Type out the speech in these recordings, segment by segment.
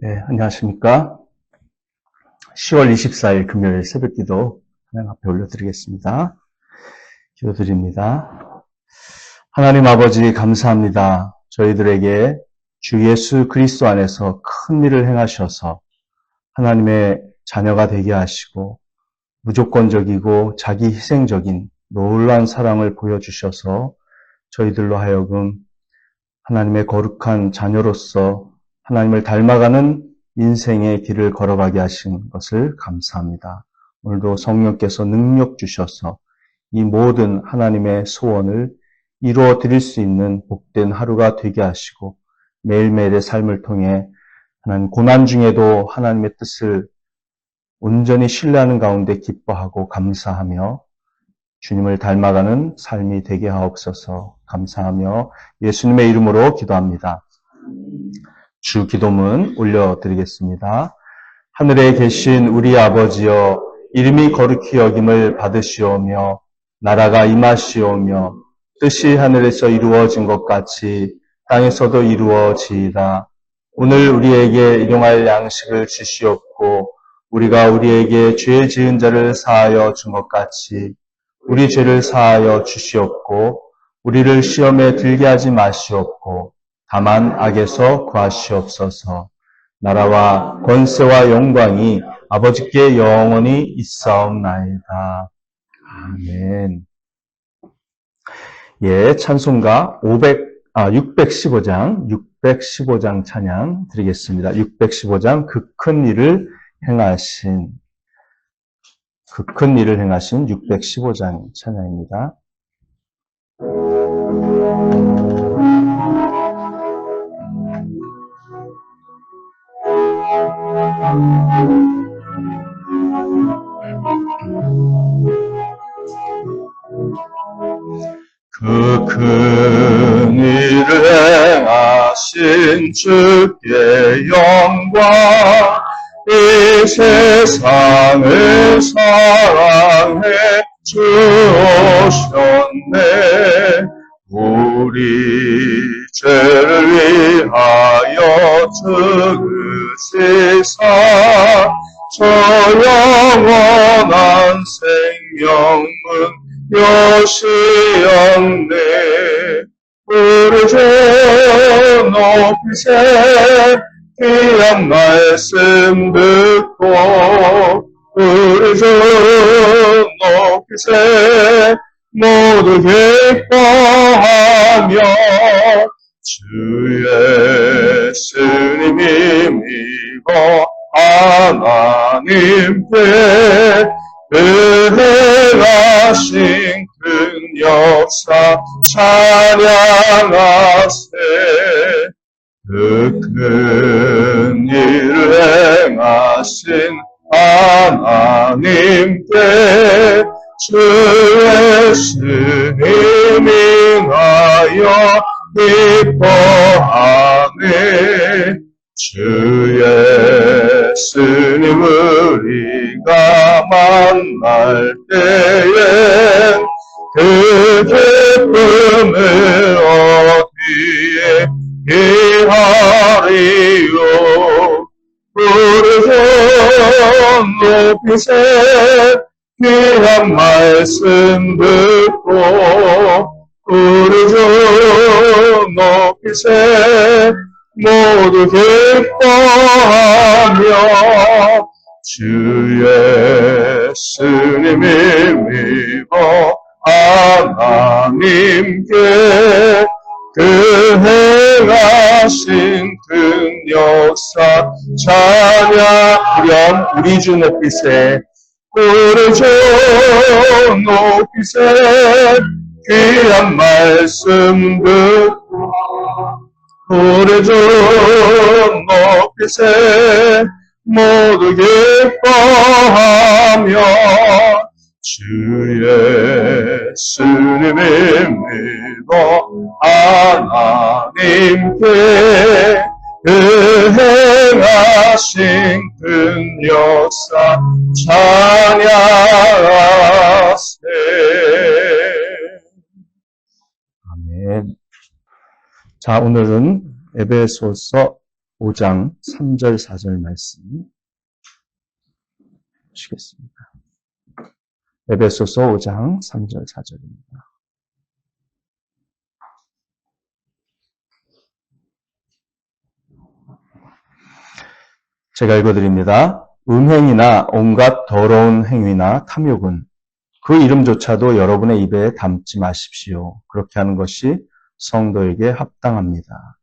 네, 안녕하십니까. 10월 24일 금요일 새벽기도 하나님 앞에 올려드리겠습니다. 기도드립니다. 하나님 아버지 감사합니다. 저희들에게 주 예수 그리스도 안에서 큰 일을 행하셔서 하나님의 자녀가 되게 하시고 무조건적이고 자기 희생적인 놀라운 사랑을 보여주셔서 저희들로 하여금 하나님의 거룩한 자녀로서 하나님을 닮아가는 인생의 길을 걸어가게 하신 것을 감사합니다. 오늘도 성령께서 능력 주셔서 이 모든 하나님의 소원을 이루어 드릴 수 있는 복된 하루가 되게 하시고 매일매일의 삶을 통해 하나님 고난 중에도 하나님의 뜻을 온전히 신뢰하는 가운데 기뻐하고 감사하며 주님을 닮아가는 삶이 되게 하옵소서. 감사하며 예수님의 이름으로 기도합니다. 주 기도문 올려드리겠습니다. 하늘에 계신 우리 아버지여, 이름이 거룩히 여김을 받으시오며 나라가 임하시오며 뜻이 하늘에서 이루어진 것 같이 땅에서도 이루어지이다. 오늘 우리에게 일용할 양식을 주시옵고 우리가 우리에게 죄 지은 자를 사하여 준 것 같이 우리 죄를 사하여 주시옵고 우리를 시험에 들게 하지 마시옵고 다만 악에서 구하시옵소서. 나라와 권세와 영광이 아버지께 영원히 있사옵나이다. 아멘. 예, 찬송가 615장 찬양 드리겠습니다. 615장 그 큰 일을 행하신 615장 찬양입니다. 그 큰 일을 행하신 주께 영광, 이 세상을 사랑해 주오셨네. 우리 죄를 위하여 죽으시사 저 영원한 생명은 여시었네. 우리 주 높이세 귀한 말씀 듣고 우리 주 높이세 모두 기뻐하며 주 예수님이 믿어 하나님께 그 행하신 큰 역사 찬양하세. 그 큰 일을 행하신 하나님께 주 예수님이 인하여 기뻐하네. 주 예수님 우리가 만날 때에 그 기쁨을 어디에 기하리요. 우리 주 높이세 귀한 말씀 듣고 우리 주 높이세 모두 기뻐하며 주 예수님이 믿어 하나님께 그 행하신 큰 역사 찬양. 우리 주 높이세 우리 주 높이세 귀한 말씀 듣고 우리 주 높이세 모두 기뻐하며 주 예수님이 믿어 하나님께 그 행하신 큰 역사 찬양하세. 아멘. 자, 오늘은 에베소서 5장 3절 4절 말씀 보시겠습니다. 에베소서 5장 3절 4절입니다. 제가 읽어드립니다. 음행이나 온갖 더러운 행위나 탐욕은 그 이름조차도 여러분의 입에 담지 마십시오. 그렇게 하는 것이 성도에게 합당합니다.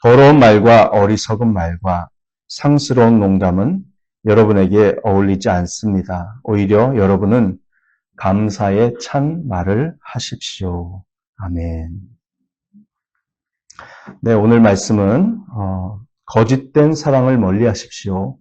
더러운 말과 어리석은 말과 상스러운 농담은 여러분에게 어울리지 않습니다. 오히려 여러분은 감사에 찬 말을 하십시오. 아멘. 네, 오늘 말씀은 거짓된 사랑을 멀리하십시오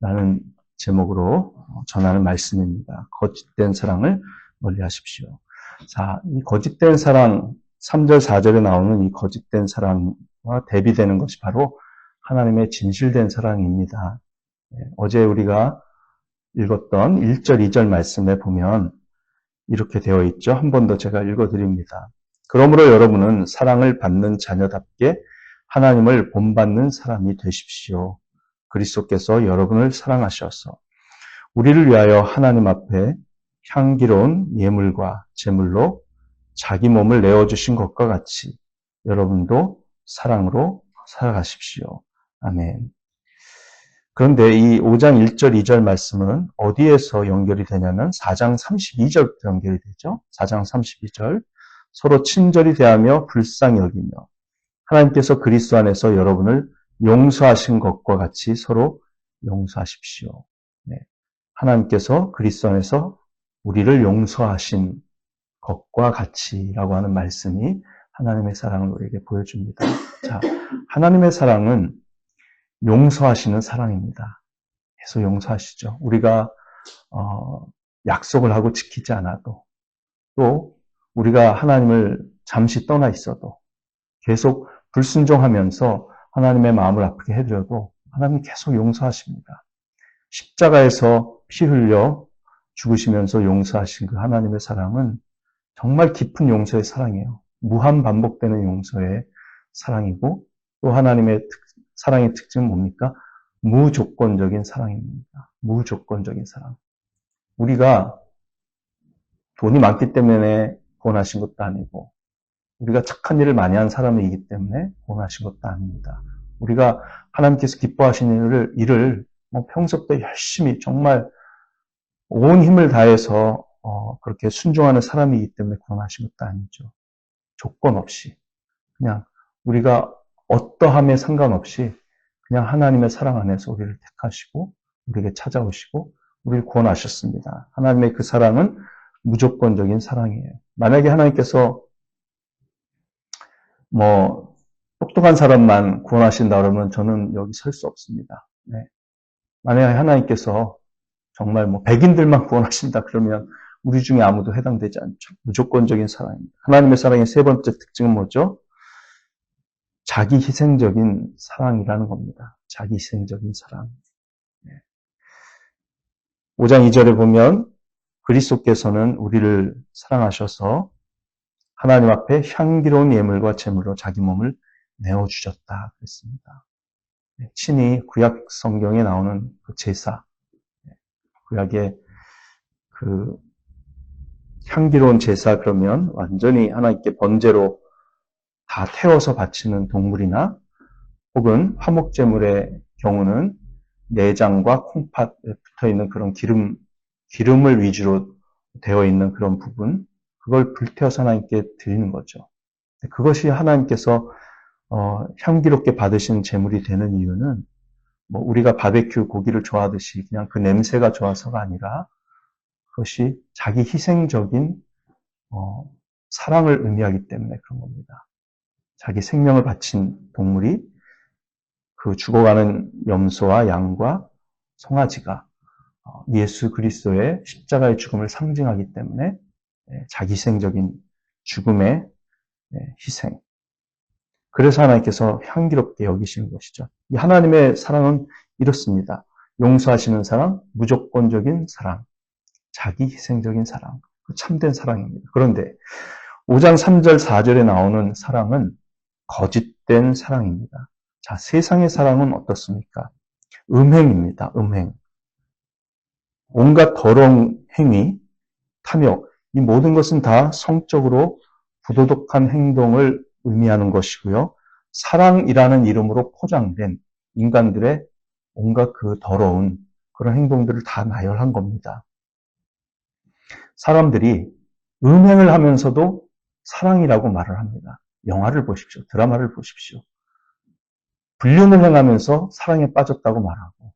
라는 제목으로 전하는 말씀입니다. 거짓된 사랑을 멀리하십시오. 자, 이 거짓된 사랑 3절 4절에 나오는 이 거짓된 사랑과 대비되는 것이 바로 하나님의 진실된 사랑입니다. 어제 우리가 읽었던 1절 2절 말씀에 보면 이렇게 되어 있죠. 한 번 더 제가 읽어드립니다. 그러므로 여러분은 사랑을 받는 자녀답게 하나님을 본받는 사람이 되십시오. 그리스도께서 여러분을 사랑하셔서 우리를 위하여 하나님 앞에 향기로운 예물과 제물로 자기 몸을 내어주신 것과 같이 여러분도 사랑으로 살아가십시오. 아멘. 그런데 이 5장 1절 2절 말씀은 어디에서 연결이 되냐면 4장 32절부터 연결이 되죠. 4장 32절 서로 친절히 대하며 불쌍히 여기며 하나님께서 그리스도 안에서 여러분을 용서하신 것과 같이 서로 용서하십시오. 네. 하나님께서 그리스도 안에서 우리를 용서하신 것과 같이라고 하는 말씀이 하나님의 사랑을 우리에게 보여줍니다. 자, 하나님의 사랑은 용서하시는 사랑입니다. 계속 용서하시죠. 우리가 약속을 하고 지키지 않아도 또 우리가 하나님을 잠시 떠나 있어도 계속 불순종하면서 하나님의 마음을 아프게 해드려도 하나님이 계속 용서하십니다. 십자가에서 피 흘려 죽으시면서 용서하신 그 하나님의 사랑은 정말 깊은 용서의 사랑이에요. 무한 반복되는 용서의 사랑이고 또 하나님의 사랑의 특징은 뭡니까? 무조건적인 사랑입니다. 무조건적인 사랑. 우리가 돈이 많기 때문에 구원하신 것도 아니고 우리가 착한 일을 많이 한 사람이기 때문에 구원하신 것도 아닙니다. 우리가 하나님께서 기뻐하시는 일을 평소부터 열심히 정말 온 힘을 다해서 그렇게 순종하는 사람이기 때문에 구원하신 것도 아니죠. 조건 없이 그냥 우리가 어떠함에 상관없이 그냥 하나님의 사랑 안에서 우리를 택하시고 우리에게 찾아오시고 우리를 구원하셨습니다. 하나님의 그 사랑은 무조건적인 사랑이에요. 만약에 하나님께서 똑똑한 사람만 구원하신다 그러면 저는 여기 설 수 없습니다. 네. 만약에 하나님께서 정말 백인들만 구원하신다 그러면 우리 중에 아무도 해당되지 않죠. 무조건적인 사랑입니다. 하나님의 사랑의 세 번째 특징은 뭐죠? 자기 희생적인 사랑이라는 겁니다. 자기 희생적인 사랑. 5장 2절에 보면 그리스도께서는 우리를 사랑하셔서 하나님 앞에 향기로운 예물과 제물로 자기 몸을 내어주셨다 그랬습니다. 친히 구약 성경에 나오는 그 제사, 구약의 그 향기로운 제사 그러면 완전히 하나님께 번제로 다 태워서 바치는 동물이나 혹은 화목제물의 경우는 내장과 콩팥에 붙어있는 그런 기름을 위주로 되어 있는 그런 부분, 그걸 불태워서 하나님께 드리는 거죠. 그것이 하나님께서 향기롭게 받으신 제물이 되는 이유는 우리가 바베큐 고기를 좋아하듯이 그냥 그 냄새가 좋아서가 아니라 그것이 자기 희생적인 사랑을 의미하기 때문에 그런 겁니다. 자기 생명을 바친 동물이 그 죽어가는 염소와 양과 송아지가 예수 그리스도의 십자가의 죽음을 상징하기 때문에 자기 희생적인 죽음의 희생. 그래서 하나님께서 향기롭게 여기시는 것이죠. 이 하나님의 사랑은 이렇습니다. 용서하시는 사랑, 무조건적인 사랑, 자기 희생적인 사랑, 참된 사랑입니다. 그런데 5장 3절 4절에 나오는 사랑은 거짓된 사랑입니다. 자, 세상의 사랑은 어떻습니까? 음행입니다. 음행. 온갖 더러운 행위, 탐욕, 이 모든 것은 다 성적으로 부도덕한 행동을 의미하는 것이고요. 사랑이라는 이름으로 포장된 인간들의 온갖 그 더러운 그런 행동들을 다 나열한 겁니다. 사람들이 음행을 하면서도 사랑이라고 말을 합니다. 영화를 보십시오. 드라마를 보십시오. 불륜을 행하면서 사랑에 빠졌다고 말하고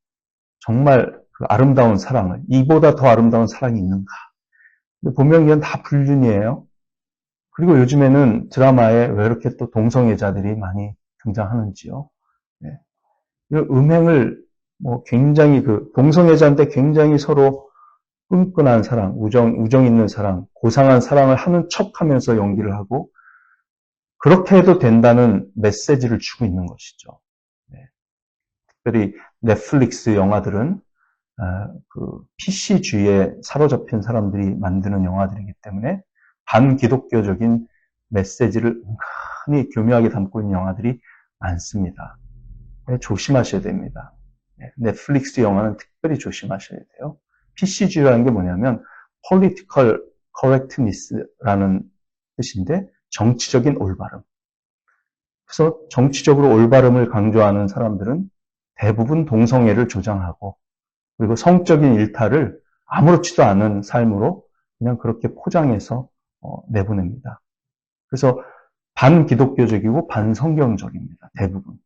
정말 그 아름다운 사랑을 이보다 더 아름다운 사랑이 있는가. 근데 보면 이건 다 불륜이에요. 그리고 요즘에는 드라마에 왜 이렇게 또 동성애자들이 많이 등장하는지요. 네. 음행을 굉장히 그 동성애자인데 굉장히 서로 끈끈한 사랑, 우정 있는 사랑, 고상한 사랑을 하는 척하면서 연기를 하고 그렇게 해도 된다는 메시지를 주고 있는 것이죠. 네. 특별히 넷플릭스 영화들은 그 PC주의에 사로잡힌 사람들이 만드는 영화들이기 때문에 반기독교적인 메시지를 은근히 교묘하게 담고 있는 영화들이 많습니다. 네, 조심하셔야 됩니다. 네, 넷플릭스 영화는 특별히 조심하셔야 돼요. PC주의라는 게 뭐냐면 Political Correctness라는 뜻인데 정치적인 올바름. 그래서 정치적으로 올바름을 강조하는 사람들은 대부분 동성애를 조장하고 그리고 성적인 일탈을 아무렇지도 않은 삶으로 그냥 그렇게 포장해서 내보냅니다. 그래서 반기독교적이고 반성경적입니다. 대부분.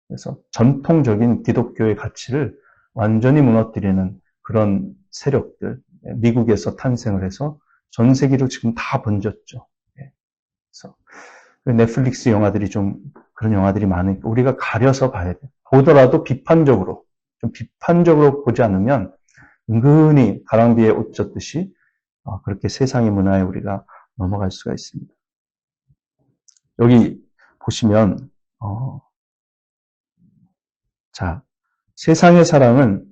그래서 전통적인 기독교의 가치를 완전히 무너뜨리는 그런 세력들, 미국에서 탄생을 해서 전 세계로 지금 다 번졌죠. 그래서 넷플릭스 영화들이 좀 그런 영화들이 많으니까 우리가 가려서 봐야 돼. 보더라도 비판적으로, 좀 비판적으로 보지 않으면 은근히 가랑비에 옷 젖듯이 그렇게 세상의 문화에 우리가 넘어갈 수가 있습니다. 여기 보시면 자, 세상의 사랑은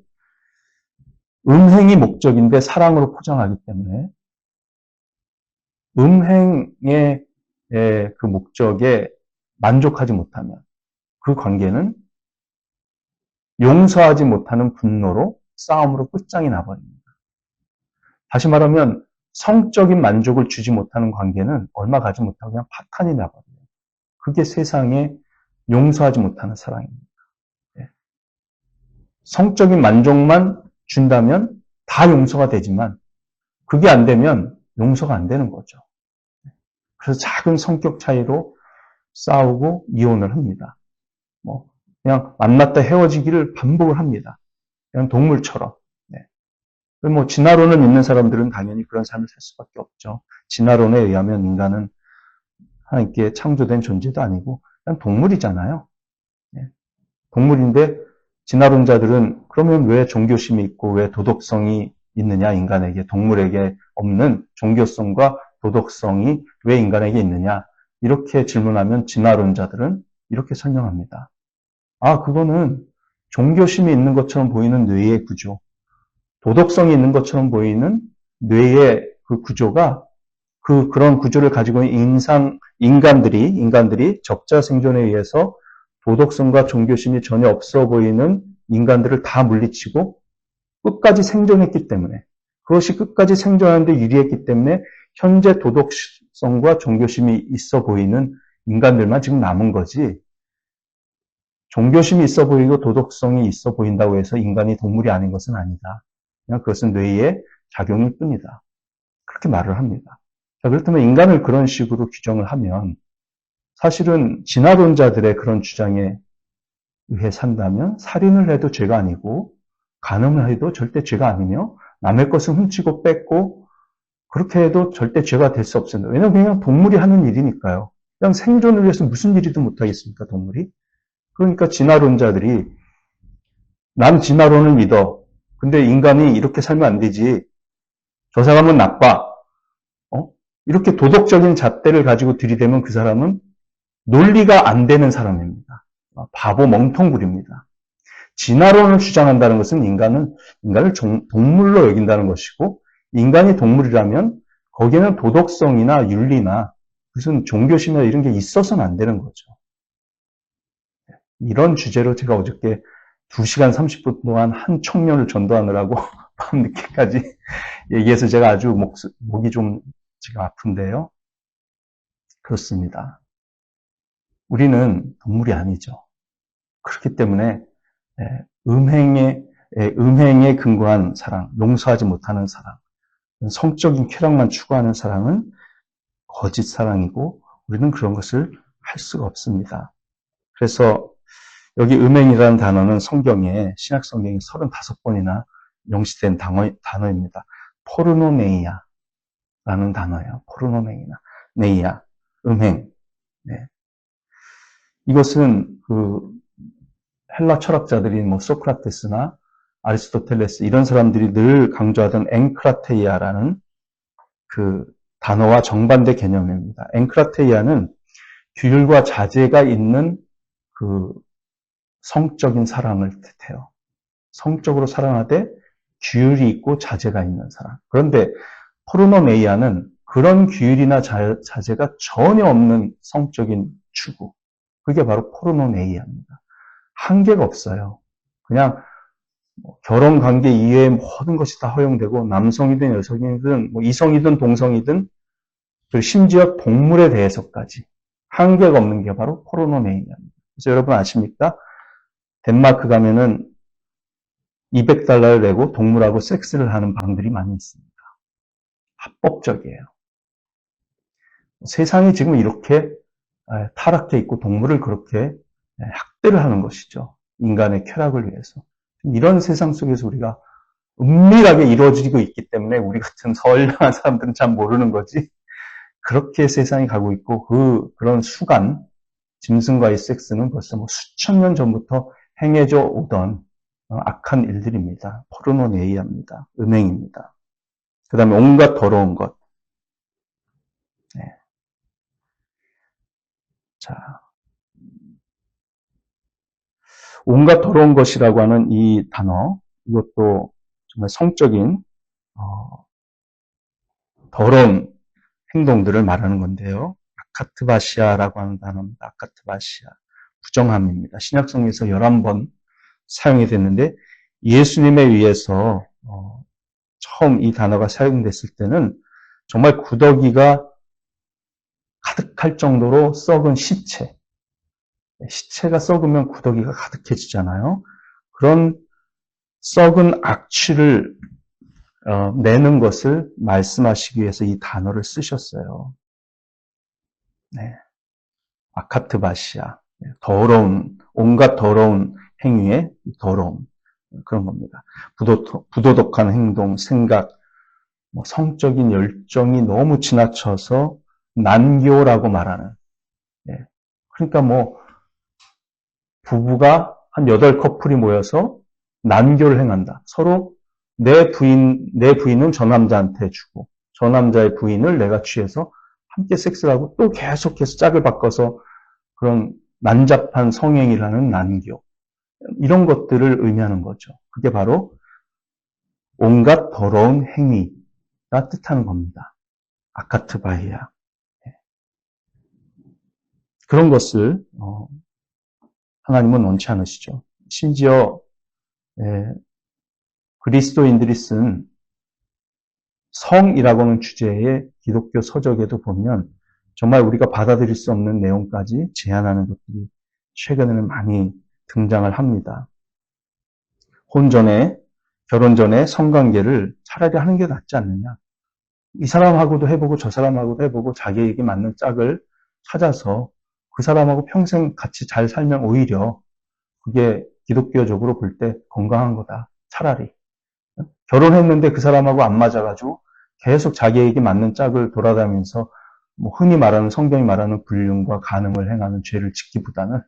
음행이 목적인데 사랑으로 포장하기 때문에 음행의 그 목적에 만족하지 못하면 그 관계는 용서하지 못하는 분노로 싸움으로 끝장이 나버립니다. 다시 말하면 성적인 만족을 주지 못하는 관계는 얼마 가지 못하고 그냥 파탄이 나버려요. 그게 세상에 용서하지 못하는 사랑입니다. 성적인 만족만 준다면 다 용서가 되지만 그게 안 되면 용서가 안 되는 거죠. 그래서 작은 성격 차이로 싸우고 이혼을 합니다. 그냥 만났다 헤어지기를 반복을 합니다. 그냥 동물처럼. 진화론을 믿는 사람들은 당연히 그런 삶을 살 수밖에 없죠. 진화론에 의하면 인간은 하나님께 창조된 존재도 아니고 그냥 동물이잖아요. 동물인데 진화론자들은 그러면 왜 종교심이 있고 왜 도덕성이 있느냐 인간에게 동물에게 없는 종교성과 도덕성이 왜 인간에게 있느냐 이렇게 질문하면 진화론자들은 이렇게 설명합니다. 그거는 종교심이 있는 것처럼 보이는 뇌의 구조, 도덕성이 있는 것처럼 보이는 뇌의 그 구조가 그런 구조를 가지고 있는 인간들이 적자 생존에 의해서 도덕성과 종교심이 전혀 없어 보이는 인간들을 다 물리치고 끝까지 생존했기 때문에 그것이 끝까지 생존하는데 유리했기 때문에 현재 도덕성과 종교심이 있어 보이는 인간들만 지금 남은 거지 종교심이 있어 보이고 도덕성이 있어 보인다고 해서 인간이 동물이 아닌 것은 아니다. 그냥 그것은 뇌의 작용일 뿐이다. 그렇게 말을 합니다. 자, 그렇다면 인간을 그런 식으로 규정을 하면 사실은 진화론자들의 그런 주장에 의해 산다면 살인을 해도 죄가 아니고 간음을 해도 절대 죄가 아니며 남의 것을 훔치고 뺏고 그렇게 해도 절대 죄가 될 수 없습니다. 왜냐하면 그냥 동물이 하는 일이니까요. 그냥 생존을 위해서 무슨 일이든 못하겠습니까, 동물이? 그러니까 진화론자들이 난 진화론을 믿어. 근데 인간이 이렇게 살면 안 되지. 저 사람은 나빠. 이렇게 도덕적인 잣대를 가지고 들이대면 그 사람은 논리가 안 되는 사람입니다. 바보 멍텅구리입니다. 진화론을 주장한다는 것은 인간을 동물로 여긴다는 것이고 인간이 동물이라면 거기에는 도덕성이나 윤리나 무슨 종교심이나 이런 게 있어서는 안 되는 거죠. 이런 주제로 제가 어저께 2시간 30분 동안 한 청년을 전도하느라고 밤늦게까지 얘기해서 제가 아주 목이 좀 지금 아픈데요. 그렇습니다. 우리는 동물이 아니죠. 그렇기 때문에 음행에 근거한 사랑, 용서하지 못하는 사랑, 성적인 쾌락만 추구하는 사랑은 거짓 사랑이고 우리는 그런 것을 할 수가 없습니다. 그래서 여기 음행이라는 단어는 성경에 신약 성경에 35번이나 명시된 단어입니다. 포르노네이아라는 단어예요. 포르노네이아, 음행. 네. 이것은 그 헬라 철학자들인 뭐 소크라테스나 아리스토텔레스 이런 사람들이 늘 강조하던 앵크라테이아라는 그 단어와 정반대 개념입니다. 앵크라테이아는 규율과 자제가 있는 그 성적인 사랑을 뜻해요. 성적으로 사랑하되 규율이 있고 자제가 있는 사랑. 그런데 포르노네이아는 그런 규율이나 자제가 전혀 없는 성적인 추구. 그게 바로 포르노네이아입니다. 한계가 없어요. 그냥 결혼 관계 이외의 모든 것이 다 허용되고 남성이든 여성이든 뭐 이성이든 동성이든 심지어 동물에 대해서까지 한계가 없는 게 바로 포르노네이아입니다. 그래서 여러분 아십니까? 덴마크 가면은 $200를 내고 동물하고 섹스를 하는 방들이 많이 있습니다. 합법적이에요. 세상이 지금 이렇게 타락해 있고 동물을 그렇게 학대를 하는 것이죠. 인간의 쾌락을 위해서. 이런 세상 속에서 우리가 은밀하게 이루어지고 있기 때문에 우리 같은 선량한 사람들은 잘 모르는 거지. 그렇게 세상이 가고 있고 그런 수간, 짐승과의 섹스는 벌써 뭐 수천 년 전부터 행해져 오던 악한 일들입니다. 포르노네이아입니다. 음행입니다. 그 다음에 온갖 더러운 것. 네. 자, 온갖 더러운 것이라고 하는 이 단어, 이것도 정말 성적인 더러운 행동들을 말하는 건데요. 아카트바시아라고 하는 단어입니다. 아카트바시아. 부정함입니다. 신약성경에서 11번 사용이 됐는데 예수님에 의해서 처음 이 단어가 사용됐을 때는 정말 구더기가 가득할 정도로 썩은 시체가 썩으면 구더기가 가득해지잖아요. 그런 썩은 악취를 내는 것을 말씀하시기 위해서 이 단어를 쓰셨어요. 네. 아카트바시아. 온갖 더러운 행위의 더러움. 그런 겁니다. 부도덕한 행동, 생각, 성적인 열정이 너무 지나쳐서 난교라고 말하는. 네. 그러니까 부부가 한 8커플이 모여서 난교를 행한다. 서로 내 부인은 저 남자한테 주고, 저 남자의 부인을 내가 취해서 함께 섹스를 하고 또 계속해서 짝을 바꿔서 그런 난잡한 성행이라는 난교. 이런 것들을 의미하는 거죠. 그게 바로 온갖 더러운 행위가 뜻하는 겁니다. 아카트바이아. 그런 것을 하나님은 원치 않으시죠. 심지어 그리스도인들이 쓴 성이라고 하는 주제의 기독교 서적에도 보면 정말 우리가 받아들일 수 없는 내용까지 제한하는 것들이 최근에는 많이 등장을 합니다. 결혼 전에 성관계를 차라리 하는 게 낫지 않느냐. 이 사람하고도 해보고 저 사람하고도 해보고 자기에게 맞는 짝을 찾아서 그 사람하고 평생 같이 잘 살면 오히려 그게 기독교적으로 볼 때 건강한 거다. 차라리. 결혼했는데 그 사람하고 안 맞아가지고 계속 자기에게 맞는 짝을 돌아다니면서 흔히 말하는 성경이 말하는 불륜과 간음을 행하는 죄를 짓기보다는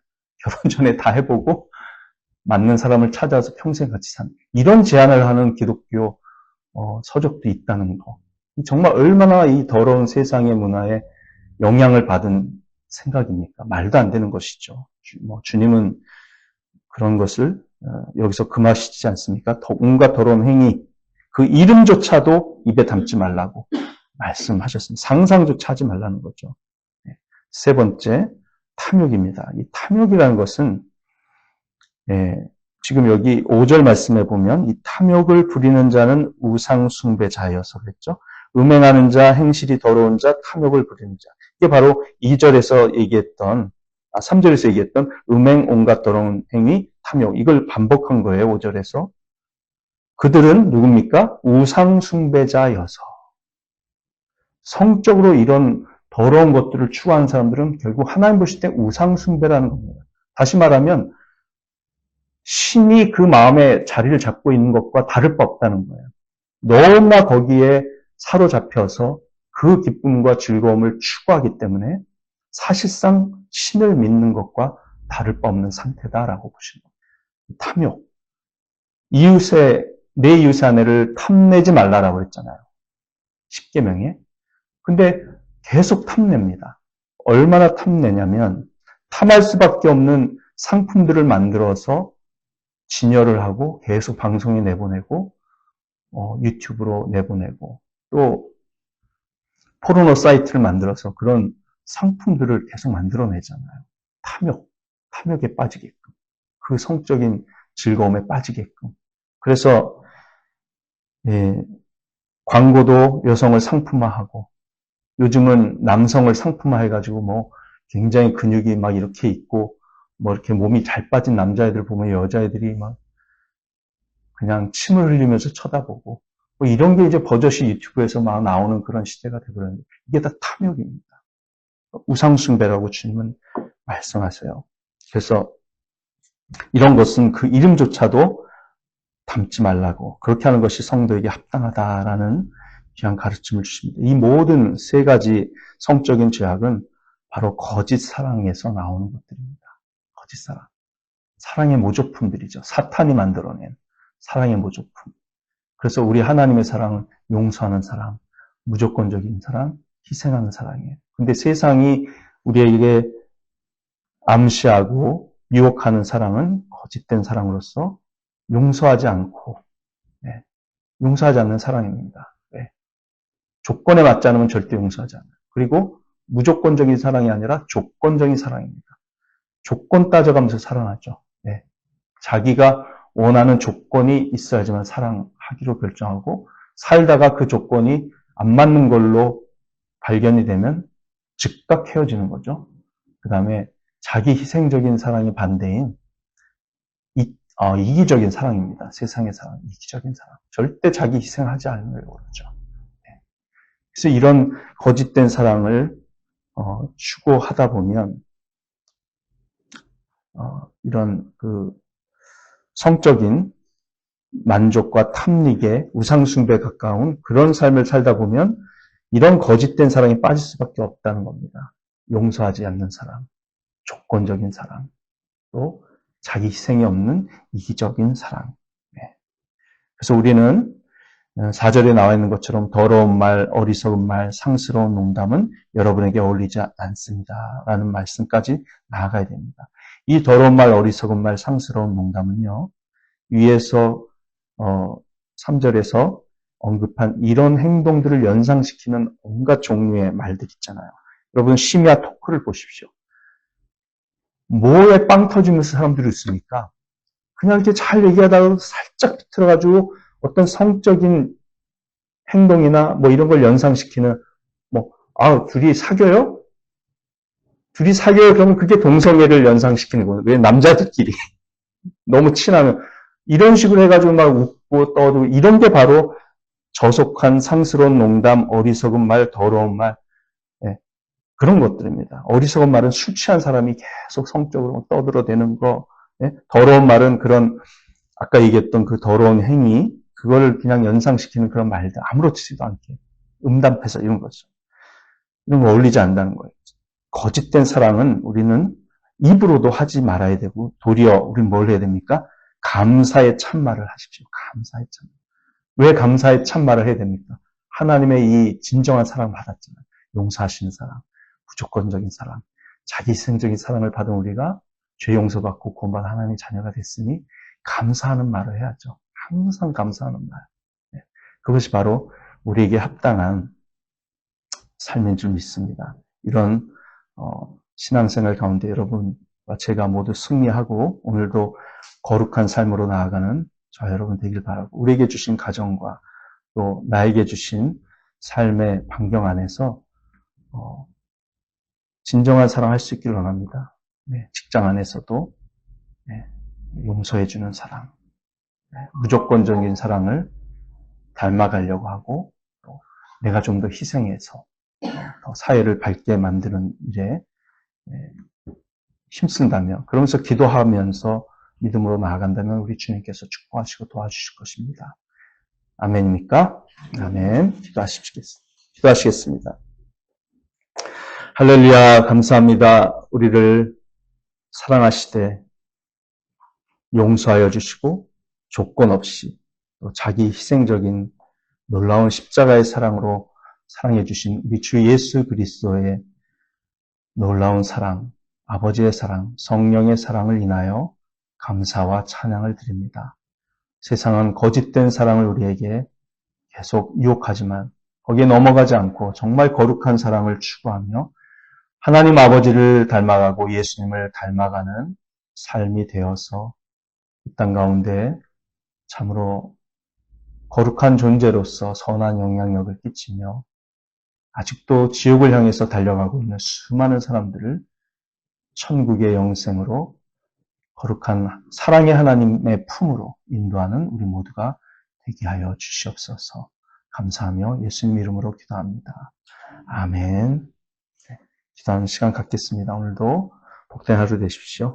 결혼 전에 다 해보고 맞는 사람을 찾아서 평생 같이 사는 이런 제안을 하는 기독교 서적도 있다는 거. 정말 얼마나 이 더러운 세상의 문화에 영향을 받은 생각입니까? 말도 안 되는 것이죠. 주님은 그런 것을 여기서 금하시지 않습니까? 온갖 더러운 행위, 그 이름조차도 입에 담지 말라고 말씀하셨습니다. 상상조차 하지 말라는 거죠. 세 번째, 탐욕입니다. 이 탐욕이라는 것은 예, 지금 여기 5절 말씀에 보면 이 탐욕을 부리는 자는 우상 숭배자여서 그랬죠. 음행하는 자, 행실이 더러운 자, 탐욕을 부리는 자. 이게 바로 2절에서 얘기했던 3절에서 얘기했던 음행, 온갖 더러운 행위, 탐욕. 이걸 반복한 거예요. 5절에서. 그들은 누굽니까? 우상 숭배자여서. 성적으로 이런 더러운 것들을 추구하는 사람들은 결국 하나님 보실 때 우상 숭배라는 겁니다. 다시 말하면 신이 그 마음에 자리를 잡고 있는 것과 다를 바 없다는 거예요. 너무나 거기에 사로잡혀서 그 기쁨과 즐거움을 추구하기 때문에 사실상 신을 믿는 것과 다를 바 없는 상태다라고 보시는 거예요. 탐욕. 내 이웃의 아내를 탐내지 말라라고 했잖아요. 십계명에. 근데 계속 탐냅니다. 얼마나 탐내냐면 탐할 수밖에 없는 상품들을 만들어서 진열을 하고 계속 방송에 내보내고 유튜브로 내보내고 또 포르노 사이트를 만들어서 그런 상품들을 계속 만들어내잖아요. 탐욕에 빠지게끔 그 성적인 즐거움에 빠지게끔 그래서 광고도 여성을 상품화하고 요즘은 남성을 상품화해가지고 뭐 굉장히 근육이 막 이렇게 있고 뭐 이렇게 몸이 잘 빠진 남자애들 보면 여자애들이 막 그냥 침을 흘리면서 쳐다보고 뭐 이런 게 이제 버젓이 유튜브에서 막 나오는 그런 시대가 되버렸는데 이게 다 탐욕입니다. 우상숭배라고 주님은 말씀하세요. 그래서 이런 것은 그 이름조차도 담지 말라고 그렇게 하는 것이 성도에게 합당하다라는 귀한 가르침을 주십니다. 이 모든 세 가지 성적인 죄악은 바로 거짓 사랑에서 나오는 것들입니다. 거짓 사랑. 사랑의 모조품들이죠. 사탄이 만들어낸 사랑의 모조품. 그래서 우리 하나님의 사랑은 용서하는 사랑, 무조건적인 사랑, 희생하는 사랑이에요. 근데 세상이 우리에게 암시하고 유혹하는 사랑은 거짓된 사랑으로서 용서하지 않고, 용서하지 않는 사랑입니다. 조건에 맞지 않으면 절대 용서하지 않아요. 그리고 무조건적인 사랑이 아니라 조건적인 사랑입니다. 조건 따져가면서 사랑하죠. 자기가 원하는 조건이 있어야지만 사랑하기로 결정하고 살다가 그 조건이 안 맞는 걸로 발견이 되면 즉각 헤어지는 거죠. 그 다음에 자기 희생적인 사랑이 반대인 이기적인 사랑입니다. 세상의 사랑, 이기적인 사랑. 절대 자기 희생하지 않으려고 그러죠. 그래서 이런 거짓된 사랑을 추구하다 보면 이런 그 성적인 만족과 탐닉에 우상숭배에 가까운 그런 삶을 살다 보면 이런 거짓된 사랑에 빠질 수밖에 없다는 겁니다. 용서하지 않는 사랑, 조건적인 사랑, 또 자기 희생이 없는 이기적인 사랑. 그래서 우리는 4절에 나와 있는 것처럼 더러운 말, 어리석은 말, 상스러운 농담은 여러분에게 어울리지 않습니다. 라는 말씀까지 나아가야 됩니다. 이 더러운 말, 어리석은 말, 상스러운 농담은요. 위에서 3절에서 언급한 이런 행동들을 연상시키는 온갖 종류의 말들 있잖아요. 여러분 심야 토크를 보십시오. 뭐에 빵 터지면서 사람들이 있습니까? 그냥 이렇게 잘 얘기하다가 살짝 비틀어가지고 어떤 성적인 행동이나 뭐 이런 걸 연상시키는 둘이 사귀어요? 둘이 사귀어요? 그러면 그게 동성애를 연상시키는 거예요. 왜 남자들끼리 너무 친하면 이런 식으로 해가지고 막 웃고 떠도 이런 게 바로 저속한 상스러운 농담, 어리석은 말, 더러운 말 그런 것들입니다. 어리석은 말은 술 취한 사람이 계속 성적으로 떠들어대는 거, 더러운 말은 그런 아까 얘기했던 그 더러운 행위, 그거를 그냥 연상시키는 그런 말들 아무렇지도 않게 음담패서 이런 거죠. 이런 거 어울리지 않는다는 거예요. 거짓된 사랑은 우리는 입으로도 하지 말아야 되고 도리어 우리는 뭘 해야 됩니까? 감사의 참말을 하십시오. 감사의 참말. 왜 감사의 참말을 해야 됩니까? 하나님의 이 진정한 사랑을 받았잖아요. 용서하시는 사랑, 무조건적인 사랑, 자기 희생적인 사랑을 받은 우리가 죄 용서받고 구원받은 하나님의 자녀가 됐으니 감사하는 말을 해야죠. 항상 감사하는 말. 그것이 바로 우리에게 합당한 삶인 줄 믿습니다. 이런 신앙생활 가운데 여러분 제가 모두 승리하고 오늘도 거룩한 삶으로 나아가는 저와 여러분 되길 바라고, 우리에게 주신 가정과 또 나에게 주신 삶의 반경 안에서 진정한 사랑할 수 있기를 원합니다. 네, 직장 안에서도 용서해주는 사랑, 무조건적인 사랑을 닮아가려고 하고, 또 내가 좀 더 희생해서 더 사회를 밝게 만드는 일에 힘쓴다면, 그러면서 기도하면서 믿음으로 나아간다면 우리 주님께서 축복하시고 도와주실 것입니다. 아멘입니까? 아멘. 기도하시겠습니다. 할렐루야, 감사합니다. 우리를 사랑하시되 용서하여 주시고 조건 없이 또 자기 희생적인 놀라운 십자가의 사랑으로 사랑해 주신 우리 주 예수 그리스도의 놀라운 사랑, 아버지의 사랑, 성령의 사랑을 인하여 감사와 찬양을 드립니다. 세상은 거짓된 사랑을 우리에게 계속 유혹하지만 거기에 넘어가지 않고 정말 거룩한 사랑을 추구하며 하나님 아버지를 닮아가고 예수님을 닮아가는 삶이 되어서 이 땅 가운데 참으로 거룩한 존재로서 선한 영향력을 끼치며 아직도 지옥을 향해서 달려가고 있는 수많은 사람들을 천국의 영생으로 거룩한 사랑의 하나님의 품으로 인도하는 우리 모두가 되게 하여 주시옵소서. 감사하며 예수님 이름으로 기도합니다. 아멘. 기도하는 시간 갖겠습니다. 오늘도 복된 하루 되십시오.